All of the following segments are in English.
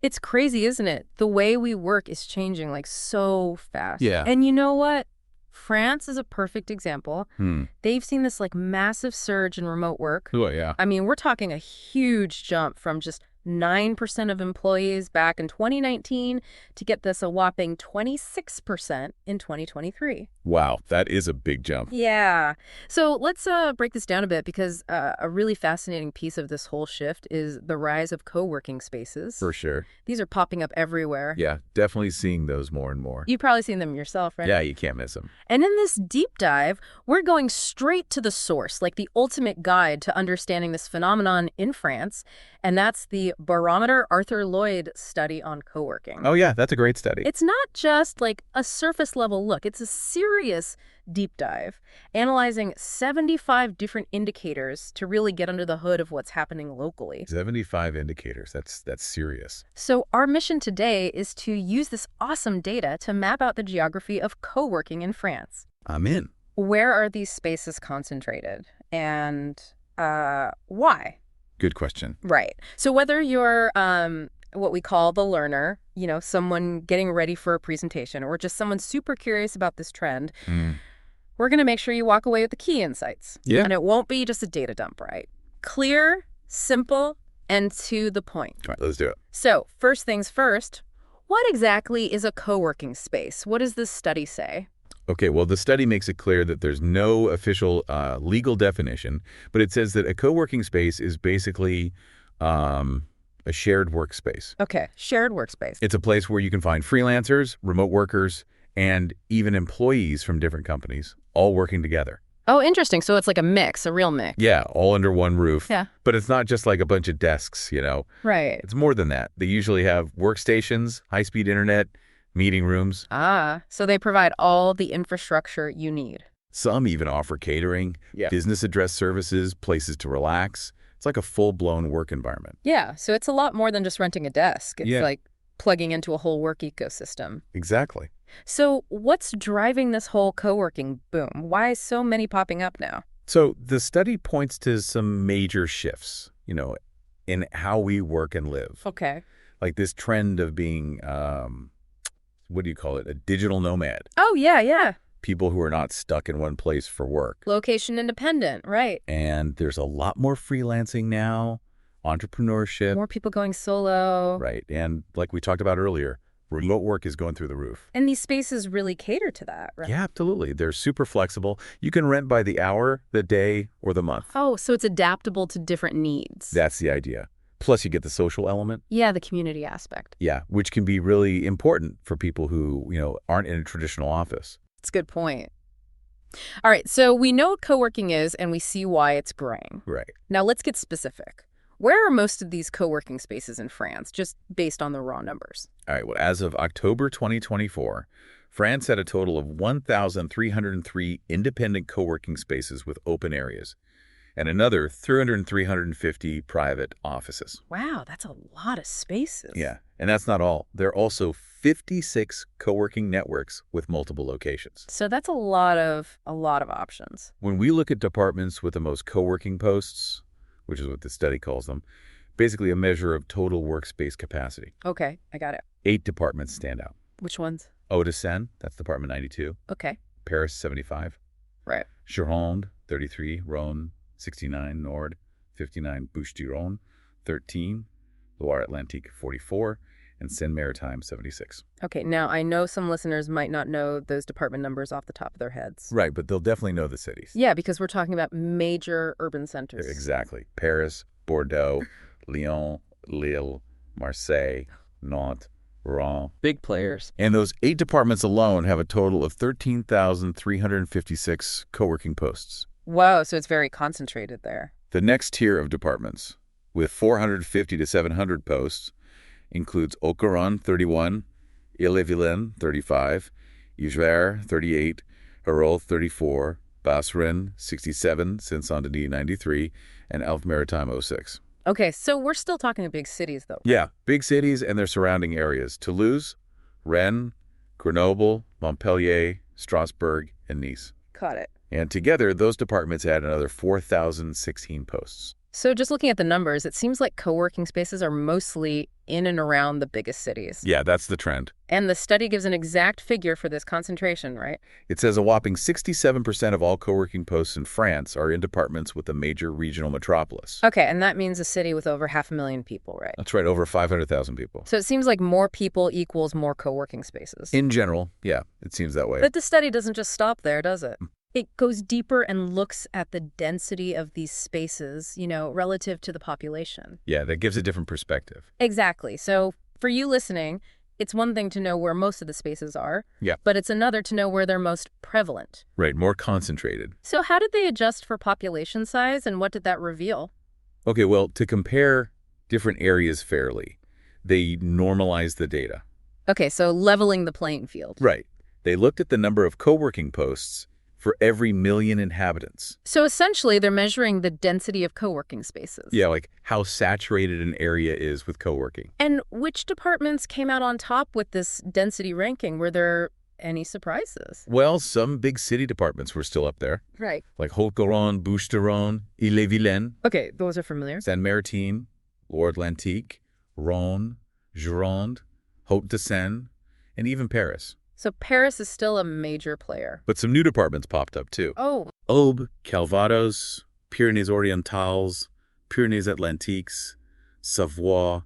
It's crazy, isn't it? The way we work is changing like so fast. Yeah. And you know what? France is a perfect example. Hmm. They've seen this like massive surge in remote work. Oh, yeah. I mean, we're talking a huge jump from just 9% of employees back in 2019 to get this a whopping 26% in 2023. Wow, that is a big jump. Yeah. So let's break this down a bit because a really fascinating piece of this whole shift is the rise of co-working spaces. For sure. These are popping up everywhere. Yeah, definitely seeing those more and more. You've probably seen them yourself, right? Yeah, you can't miss them. And in this deep dive, we're going straight to the source, like the ultimate guide to understanding this phenomenon in France, and that's the Baromètre Arthur Loyd study on co-working. Oh, yeah, that's a great study. It's not just like a surface level look. It's a serious deep dive, analyzing 75 different indicators to really get under the hood of what's happening locally. 75 indicators. That's serious. So our mission today is to use this awesome data to map out the geography of co-working in France. I'm in. Where are these spaces concentrated? And why? Good question. Right. So whether you're what we call the learner, you know, someone getting ready for a presentation, or just someone super curious about this trend, we're going to make sure you walk away with the key insights. Yeah. And it won't be just a data dump, right? Clear, simple, and to the point. All right, let's do it. So first things first, what exactly is a co-working space? What does this study say? Okay, well, the study makes it clear that there's no official legal definition, but it says that a co-working space is basically a shared workspace. Okay, shared workspace. It's a place where you can find freelancers, remote workers, and even employees from different companies all working together. Oh, interesting. So it's like a mix, a real mix. Yeah, all under one roof. Yeah. But it's not just like a bunch of desks, you know. Right. It's more than that. They usually have workstations, high-speed internet, meeting rooms. Ah, so they provide all the infrastructure you need. Some even offer catering, business address services, places to relax. It's like a full-blown work environment. Yeah, so it's a lot more than just renting a desk. It's Yeah. like plugging into a whole work ecosystem. Exactly. So what's driving this whole co-working boom? Why is so many popping up now? So the study points to some major shifts, you know, in how we work and live. Okay. Like this trend of being, what do you call it, a digital nomad. Oh, yeah. People who are not stuck in one place for work. Location independent, right. And there's a lot more freelancing now, entrepreneurship. More people going solo. Right. And like we talked about earlier, remote work is going through the roof. And these spaces really cater to that, right? Yeah, absolutely. They're super flexible. You can rent by the hour, the day, or the month. Oh, so it's adaptable to different needs. That's the idea. Plus, you get the social element. Yeah, the community aspect. Yeah, which can be really important for people who, you know, aren't in a traditional office. It's a good point. All right, so we know what co-working is and we see why it's growing. Right. Now let's get specific. Where are most of these co-working spaces in France, just based on the raw numbers? All right, well, as of October 2024, France had a total of 1,303 independent co-working spaces with open areas, and another 350 private offices. Wow, that's a lot of spaces. Yeah, and that's not all. There are also 56 co-working networks with multiple locations. So that's a lot of options. When we look at departments with the most co-working posts, which is what the study calls them, basically a measure of total workspace capacity. Okay, I got it. 8 departments stand out. Which ones? Hauts-de-Seine, that's Department 92. Okay. Paris, 75. Right. Gironde, 33. Rhône, 69. Nord, 59. Bouches-du-Rhône, 13. Loire-Atlantique, 44. And Seine-Maritime, 76. Okay, now I know some listeners might not know those department numbers off the top of their heads. Right, but they'll definitely know the cities. Yeah, because we're talking about major urban centers. Exactly. Paris, Bordeaux, Lyon, Lille, Marseille, Nantes, Rouen. Big players. And those 8 departments alone have a total of 13,356 co-working posts. Whoa, so it's very concentrated there. The next tier of departments, with 450 to 700 posts, includes Oloron, 31, Ille-et-Vilaine, 35, Isère, 38, Hérault, 34, Basse-Rhin, 67, Saint-Saint-Denis, 93, and Alpes-Maritimes, 06. Okay, so we're still talking big cities, though. Yeah, big cities and their surrounding areas. Toulouse, Rennes, Grenoble, Montpellier, Strasbourg, and Nice. Got it. And together, those departments add another 4,016 posts. So just looking at the numbers, it seems like co-working spaces are mostly in and around the biggest cities. Yeah, that's the trend. And the study gives an exact figure for this concentration, right? It says a whopping 67% of all co-working posts in France are in departments with a major regional metropolis. Okay, and that means a city with over 500,000 people, right? That's right, over 500,000 people. So it seems like more people equals more co-working spaces. In general, yeah, it seems that way. But the study doesn't just stop there, does it? It goes deeper and looks at the density of these spaces, relative to the population. Yeah, that gives a different perspective. Exactly. So for you listening, it's one thing to know where most of the spaces are, Yeah. but it's another to know where they're most prevalent. Right, more concentrated. So how did they adjust for population size, and what did that reveal? Okay, well, to compare different areas fairly, they normalized the data. Okay, so leveling the playing field. Right. They looked at the number of co-working posts for every million inhabitants. So essentially, they're measuring the density of co-working spaces. Yeah, like how saturated an area is with co-working. And which departments came out on top with this density ranking? Were there any surprises? Well, some big city departments were still up there, Right. like Haute-Garonne, Bouches-du-Rhône, Ille-et-Vilaine, Okay, those are familiar. Seine-Maritime, Loire-Atlantique, Rhône, Gironde, Haute-de-Seine, and even Paris. So Paris is still a major player. But some new departments popped up too. Oh, Aube, Calvados, Pyrénées-Orientales, Pyrénées-Atlantiques, Savoie,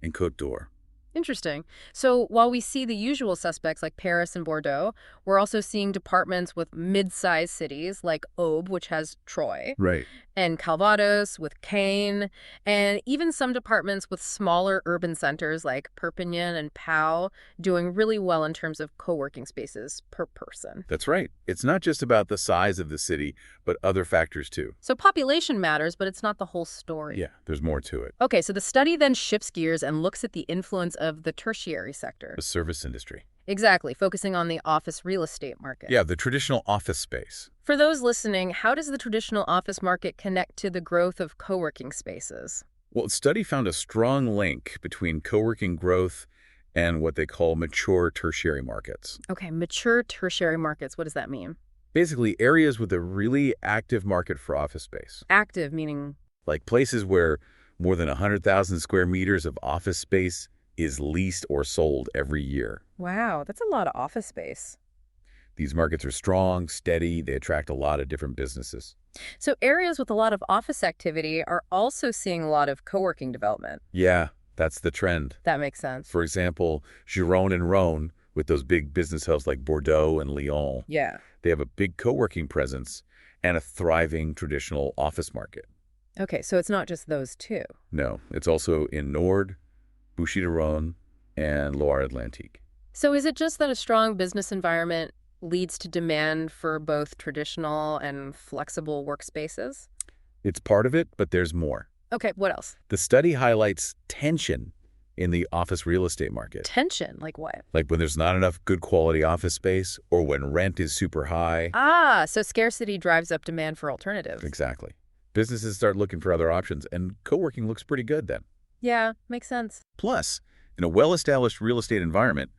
and Côte d'Or. interesting. So while we see the usual suspects like Paris and Bordeaux, we're also seeing departments with mid-sized cities like Aube, which has Troyes, Right. and Calvados with Caen, and even some departments with smaller urban centers like Perpignan and Pau doing really well in terms of co-working spaces per person. That's right. It's not just about the size of the city, but other factors too. So population matters, but it's not the whole story. Yeah, there's more to it. Okay, so the study then shifts gears and looks at the influence of the tertiary sector. The service industry. Exactly, focusing on the office real estate market. Yeah, the traditional office space. For those listening, how does the traditional office market connect to the growth of co-working spaces? Well, the study found a strong link between co-working growth and what they call mature tertiary markets. Okay, mature tertiary markets, what does that mean? Basically, areas with a really active market for office space. Active, meaning? Like places where more than 100,000 square meters of office space is leased or sold every year. Wow, that's a lot of office space. These markets are strong, steady, they attract a lot of different businesses. So areas with a lot of office activity are also seeing a lot of co-working development. Yeah, that's the trend. That makes sense. For example, Gironde and Rhône, with those big business hubs like Bordeaux and Lyon, Yeah. they have a big co-working presence and a thriving traditional office market. Okay, so it's not just those two. No, it's also in Nord, Bouches-du-Rhône, and Loire-Atlantique. So is it just that a strong business environment leads to demand for both traditional and flexible workspaces? It's part of it, but there's more. Okay, what else? The study highlights tension in the office real estate market. Tension, like what? Like when there's not enough good quality office space or when rent is super high. Ah, so scarcity drives up demand for alternatives. Exactly. Businesses start looking for other options, and co-working looks pretty good then. Yeah, makes sense. Plus, in a well-established real estate environment,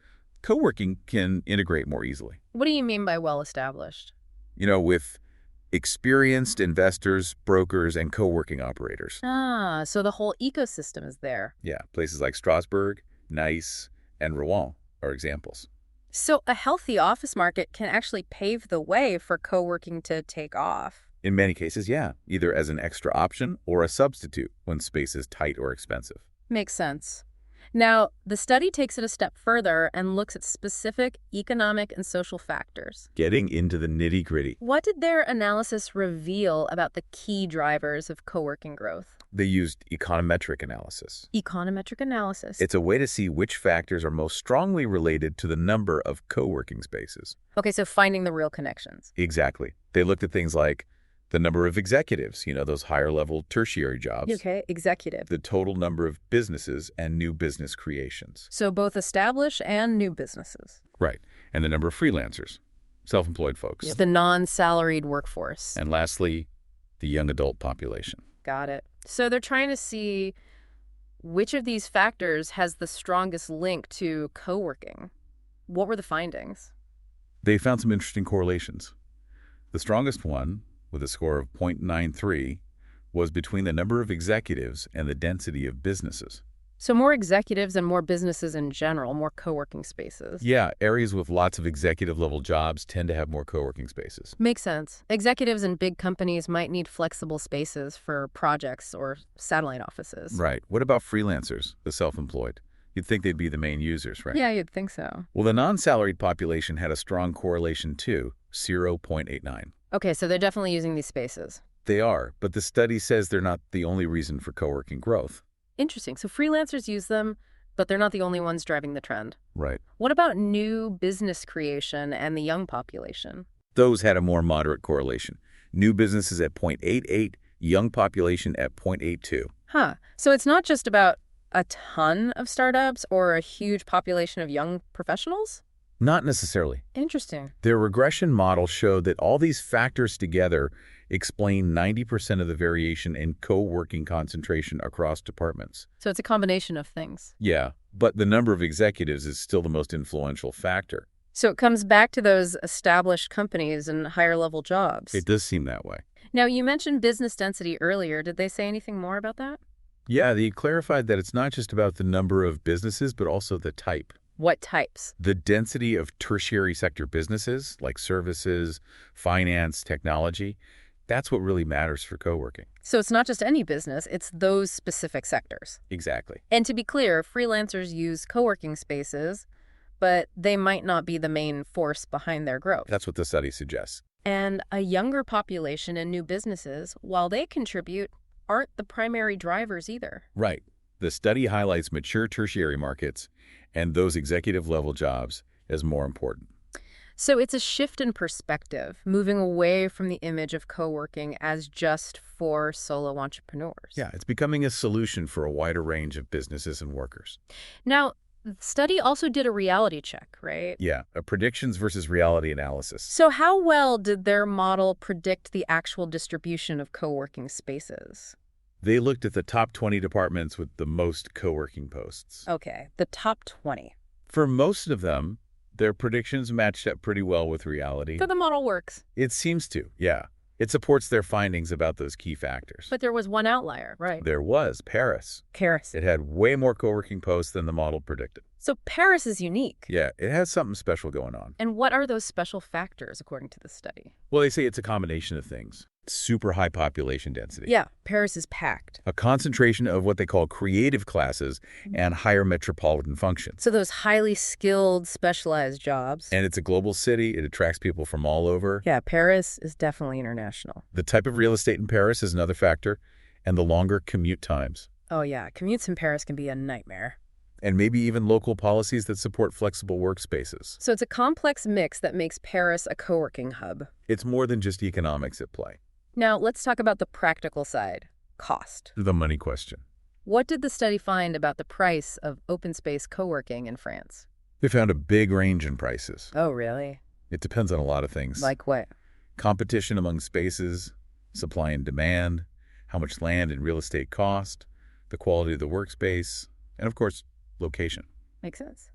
co-working can integrate more easily. What do you mean by well-established? With experienced investors, brokers, and co-working operators. Ah, so the whole ecosystem is there. Yeah, places like Strasbourg, Nice, and Rouen are examples. So a healthy office market can actually pave the way for co-working to take off. In many cases, yeah, either as an extra option or a substitute when space is tight or expensive. Makes sense. Now, the study takes it a step further and looks at specific economic and social factors. Getting into the nitty-gritty. What did their analysis reveal about the key drivers of co-working growth? They used econometric analysis. Econometric analysis. It's a way to see which factors are most strongly related to the number of co-working spaces. Okay, so finding the real connections. Exactly. They looked at things like the number of executives, those higher-level tertiary jobs. Okay, executive. The total number of businesses and new business creations. So both established and new businesses. Right. And the number of freelancers, self-employed folks. The non-salaried workforce. And lastly, the young adult population. Got it. So they're trying to see which of these factors has the strongest link to co-working. What were the findings? They found some interesting correlations. The strongest one, with a score of 0.93, was between the number of executives and the density of businesses. So more executives and more businesses in general, more co-working spaces. Yeah, areas with lots of executive-level jobs tend to have more co-working spaces. Makes sense. Executives in big companies might need flexible spaces for projects or satellite offices. Right. What about freelancers, the self-employed? You'd think they'd be the main users, right? Yeah, you'd think so. Well, the non-salaried population had a strong correlation too, 0.89. Okay, so they're definitely using these spaces. They are, but the study says they're not the only reason for co-working growth. Interesting. So freelancers use them, but they're not the only ones driving the trend. Right. What about new business creation and the young population? Those had a more moderate correlation. New businesses at 0.88, young population at 0.82. Huh. So it's not just about a ton of startups or a huge population of young professionals? Not necessarily. Interesting. Their regression model showed that all these factors together explain 90% of the variation in co-working concentration across departments. So it's a combination of things. Yeah, but the number of executives is still the most influential factor. So it comes back to those established companies and higher-level jobs. It does seem that way. Now, you mentioned business density earlier. Did they say anything more about that? Yeah, they clarified that it's not just about the number of businesses, but also the type. What types? The density of tertiary sector businesses, like services, finance, technology, that's what really matters for co-working. So it's not just any business, it's those specific sectors. Exactly. And to be clear, freelancers use co-working spaces, but they might not be the main force behind their growth. That's what the study suggests. And a younger population and new businesses, while they contribute, aren't the primary drivers either. Right. The study highlights mature tertiary markets and those executive-level jobs as more important. So it's a shift in perspective, moving away from the image of co-working as just for solo entrepreneurs. Yeah, it's becoming a solution for a wider range of businesses and workers. Now, the study also did a reality check, right? Yeah, a predictions versus reality analysis. So how well did their model predict the actual distribution of co-working spaces? They looked at the top 20 departments with the most co-working posts. Okay, the top 20. For most of them, their predictions matched up pretty well with reality. So the model works. It seems to, yeah. It supports their findings about those key factors. But there was one outlier, right? There was Paris. Paris. It had way more co-working posts than the model predicted. So Paris is unique. Yeah, it has something special going on. And what are those special factors, according to the study? Well, they say it's a combination of things. Super high population density. Yeah, Paris is packed. A concentration of what they call creative classes and higher metropolitan functions. So those highly skilled, specialized jobs. And it's a global city. It attracts people from all over. Yeah, Paris is definitely international. The type of real estate in Paris is another factor, and the longer commute times. Oh yeah, commutes in Paris can be a nightmare. And maybe even local policies that support flexible workspaces. So it's a complex mix that makes Paris a co-working hub. It's more than just economics at play. Now, let's talk about the practical side, cost. The money question. What did the study find about the price of open space co-working in France? They found a big range in prices. Oh, really? It depends on a lot of things. Like what? Competition among spaces, supply and demand, how much land and real estate cost, the quality of the workspace, and of course, location. Makes sense.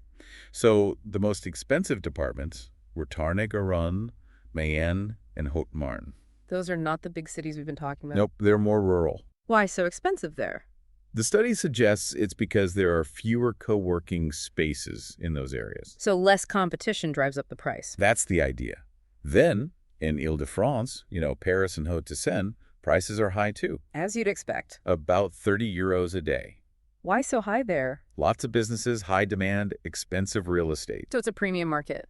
So the most expensive departments were Tarn-et-Garonne, Mayenne, and Haute-Marne. Those are not the big cities we've been talking about. Nope, they're more rural. Why so expensive there? The study suggests it's because there are fewer co-working spaces in those areas. So less competition drives up the price. That's the idea. Then, in Ile-de-France, Paris and Haute-Seine, prices are high too. As you'd expect. About 30 euros a day. Why so high there? Lots of businesses, high demand, expensive real estate. So it's a premium market.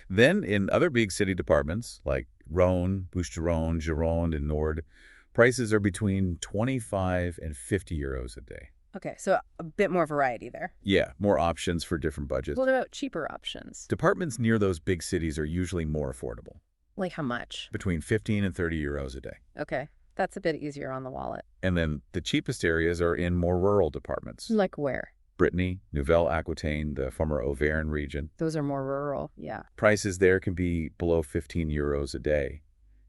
Then, in other big city departments, like Rhône, Bouches-du-Rhône, Gironde, and Nord, prices are between 25 and 50 euros a day. Okay, so a bit more variety there. Yeah, more options for different budgets. What about cheaper options? Departments near those big cities are usually more affordable. Like how much? Between 15 and 30 euros a day. Okay, that's a bit easier on the wallet. And then the cheapest areas are in more rural departments. Like where? Brittany, Nouvelle-Aquitaine, the former Auvergne region. Those are more rural, yeah. Prices there can be below 15 euros a day.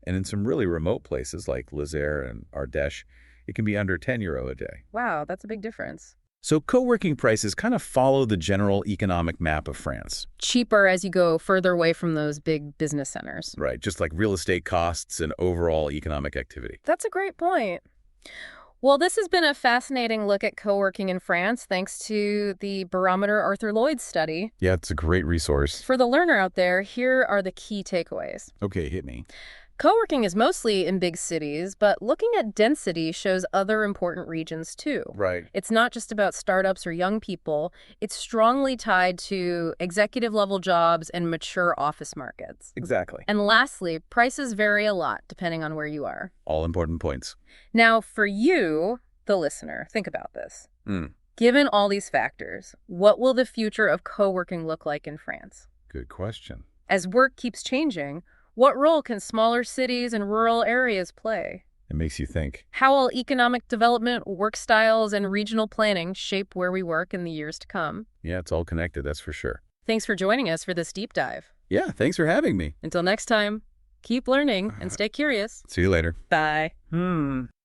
And in some really remote places like Lizère and Ardèche, it can be under 10 euro a day. Wow, that's a big difference. So co-working prices kind of follow the general economic map of France. Cheaper as you go further away from those big business centers. Right, just like real estate costs and overall economic activity. That's a great point. Well, this has been a fascinating look at co-working in France, thanks to the Baromètre Arthur Loyd study. Yeah, it's a great resource. For the learner out there, here are the key takeaways. Okay, hit me. Co-working is mostly in big cities, but looking at density shows other important regions too. Right. It's not just about startups or young people. It's strongly tied to executive-level jobs and mature office markets. Exactly. And lastly, prices vary a lot depending on where you are. All important points. Now, for you, the listener, think about this. Given all these factors, what will the future of co-working look like in France? Good question. As work keeps changing, what role can smaller cities and rural areas play? It makes you think. How will economic development, work styles, and regional planning shape where we work in the years to come? Yeah, it's all connected, that's for sure. Thanks for joining us for this deep dive. Yeah, thanks for having me. Until next time, keep learning and stay curious. See you later. Bye.